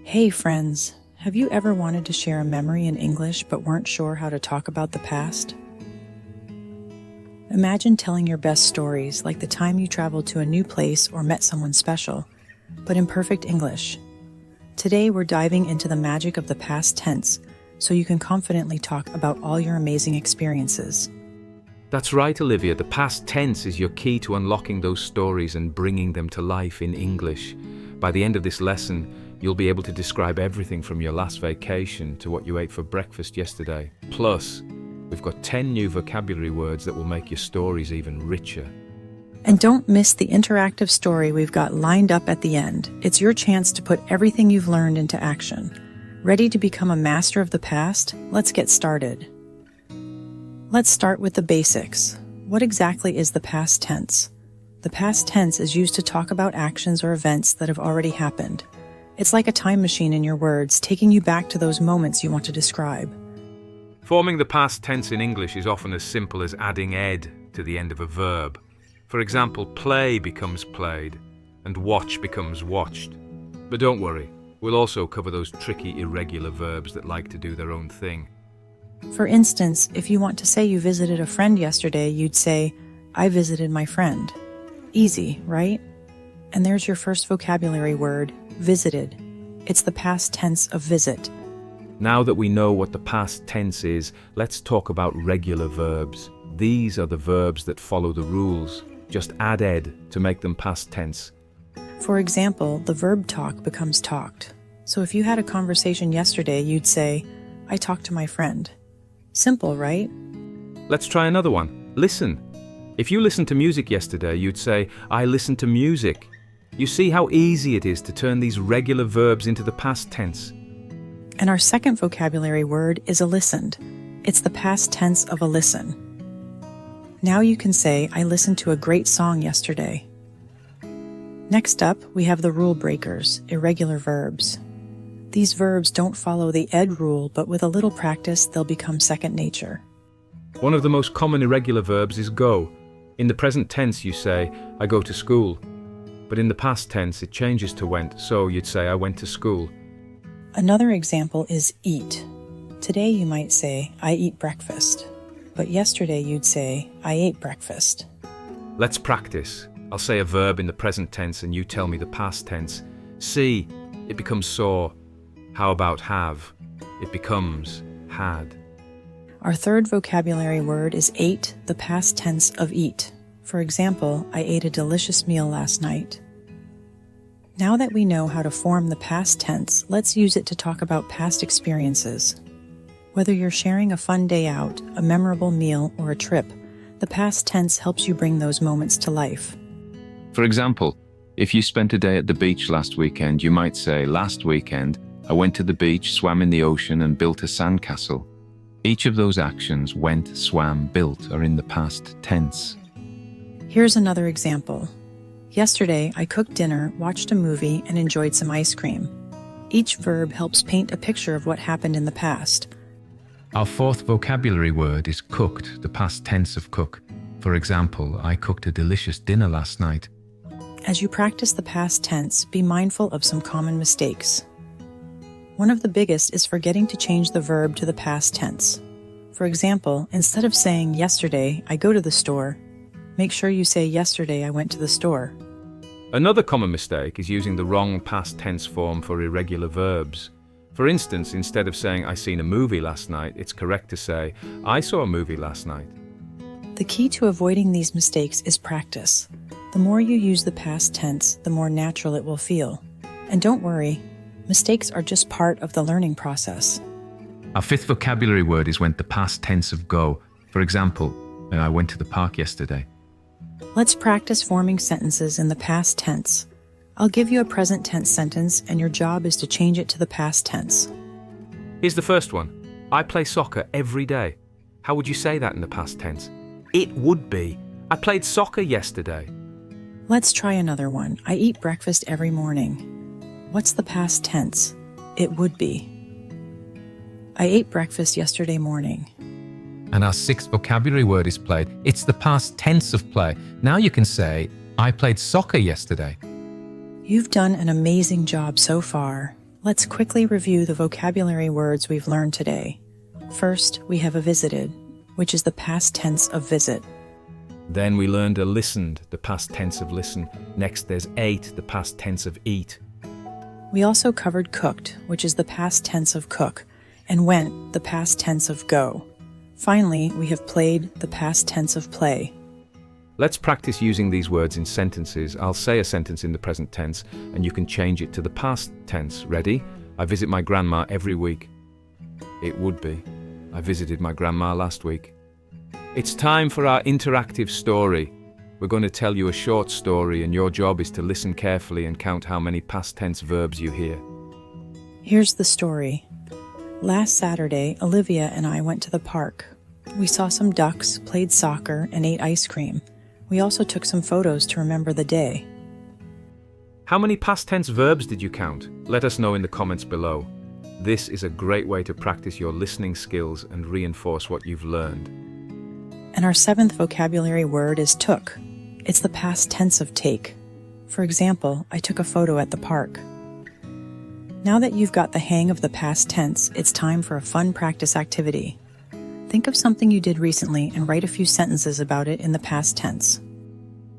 Hey friends, have you ever wanted to share a memory in English but weren't sure how to talk about the past? Imagine telling your best stories like the time you traveled to a new place or met someone special, but in perfect English. Today we're diving into the magic of the past tense so you can confidently talk about all your amazing experiences. That's right, Olivia. The past tense is your key to unlocking those stories and bringing them to life in English. By the end of this lesson, you'll be able to describe everything from your last vacation to what you ate for breakfast yesterday. Plus, we've got 10 new vocabulary words that will make your stories even richer. And don't miss the interactive story we've got lined up at the end. It's your chance to put everything you've learned into action. Ready to become a master of the past? Let's get started. Let's start with the basics. What exactly is the past tense? The past tense is used to talk about actions or events that have already happened. It's like a time machine in your words, taking you back to those moments you want to describe. Forming the past tense in English is often as simple as adding ed to the end of a verb. For example, play becomes played, and watch becomes watched. But don't worry, we'll also cover those tricky irregular verbs that like to do their own thing. For instance, if you want to say you visited a friend yesterday, you'd say, I visited my friend. Easy, right? And there's your first vocabulary word, visited. It's the past tense of visit. Now that we know what the past tense is, let's talk about regular verbs. These are the verbs that follow the rules. Just add ed to make them past tense. For example, the verb talk becomes talked. So if you had a conversation yesterday, you'd say, I talked to my friend. Simple, right? Let's try another one. Listen. If you listened to music yesterday, you'd say, I listened to music. You see how easy it is to turn these regular verbs into the past tense. And our second vocabulary word is a listened. It's the past tense of a listen. Now you can say, I listened to a great song yesterday. Next up, we have the rule breakers, irregular verbs. These verbs don't follow the ed rule, but with a little practice, they'll become second nature. One of the most common irregular verbs is go. In the present tense, you say, I go to school. But in the past tense, it changes to went, so you'd say, I went to school. Another example is eat. Today you might say, I eat breakfast. But yesterday you'd say, I ate breakfast. Let's practice. I'll say a verb in the present tense and you tell me the past tense. See, it becomes saw. How about have? It becomes had. Our third vocabulary word is ate, the past tense of eat. For example, I ate a delicious meal last night. Now that we know how to form the past tense, let's use it to talk about past experiences. Whether you're sharing a fun day out, a memorable meal, or a trip, the past tense helps you bring those moments to life. For example, if you spent a day at the beach last weekend, you might say, last weekend, I went to the beach, swam in the ocean, and built a sandcastle. Each of those actions, went, swam, built, are in the past tense. Here's another example. Yesterday, I cooked dinner, watched a movie, and enjoyed some ice cream. Each verb helps paint a picture of what happened in the past. Our fourth vocabulary word is cooked, the past tense of cook. For example, I cooked a delicious dinner last night. As you practice the past tense, be mindful of some common mistakes. One of the biggest is forgetting to change the verb to the past tense. For example, instead of saying, yesterday, I go to the store, make sure you say, yesterday, I went to the store. Another common mistake is using the wrong past tense form for irregular verbs. For instance, instead of saying, I seen a movie last night, it's correct to say, I saw a movie last night. The key to avoiding these mistakes is practice. The more you use the past tense, the more natural it will feel. And don't worry, mistakes are just part of the learning process. Our fifth vocabulary word is went the past tense of go. For example, I went to the park yesterday. Let's practice forming sentences in the past tense. I'll give you a present tense sentence, and your job is to change it to the past tense. Here's the first one. I play soccer every day. How would you say that in the past tense? It would be, I played soccer yesterday. Let's try another one. I eat breakfast every morning. What's the past tense? It would be. I ate breakfast yesterday morning. And our sixth vocabulary word is played. It's the past tense of play. Now you can say, I played soccer yesterday. You've done an amazing job so far. Let's quickly review the vocabulary words we've learned today. First, we have a visited, which is the past tense of visit. Then we learned a listened, the past tense of listen. Next there's ate, the past tense of eat. We also covered cooked, which is the past tense of cook, and went, the past tense of go. Finally, we have played, the past tense of play. Let's practice using these words in sentences. I'll say a sentence in the present tense, and you can change it to the past tense. Ready? I visit my grandma every week. It would be. I visited my grandma last week. It's time for our interactive story. We're going to tell you a short story, and your job is to listen carefully and count how many past tense verbs you hear. Here's the story. Last Saturday, Olivia and I went to the park. We saw some ducks, played soccer, and ate ice cream. We also took some photos to remember the day. How many past tense verbs did you count? Let us know in the comments below. This is a great way to practice your listening skills and reinforce what you've learned. And our seventh vocabulary word is took. It's the past tense of take. For example, I took a photo at the park. Now that you've got the hang of the past tense, it's time for a fun practice activity. Think of something you did recently and write a few sentences about it in the past tense.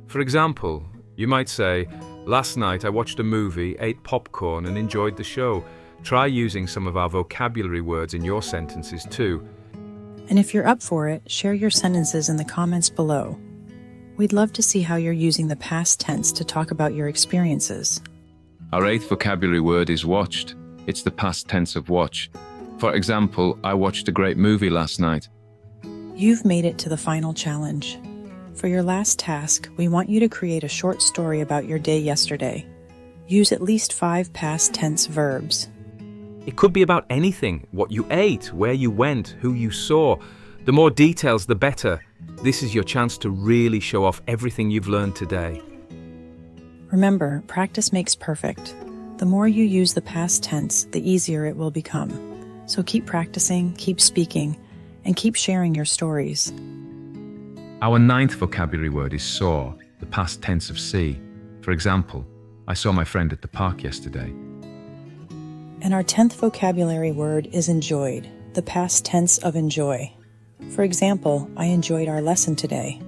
For example, you might say, last night I watched a movie, ate popcorn and enjoyed the show. Try using some of our vocabulary words in your sentences too. And if you're up for it, share your sentences in the comments below. We'd love to see how you're using the past tense to talk about your experiences. Our eighth vocabulary word is watched. It's the past tense of watch. For example, I watched a great movie last night. You've made it to the final challenge. For your last task, we want you to create a short story about your day yesterday. Use at least 5 past tense verbs. It could be about anything, what you ate, where you went, who you saw. The more details, the better. This is your chance to really show off everything you've learned today. Remember, practice makes perfect. The more you use the past tense, the easier it will become. So keep practicing, keep speaking, and keep sharing your stories. Our ninth vocabulary word is saw, the past tense of see. For example, I saw my friend at the park yesterday. And our 10th vocabulary word is enjoyed, the past tense of enjoy. For example, I enjoyed our lesson today.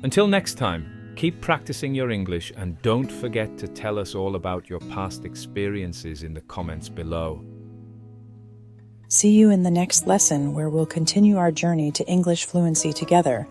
Until next time, keep practicing your English and don't forget to tell us all about your past experiences in the comments below. See you in the next lesson where we'll continue our journey to English fluency together.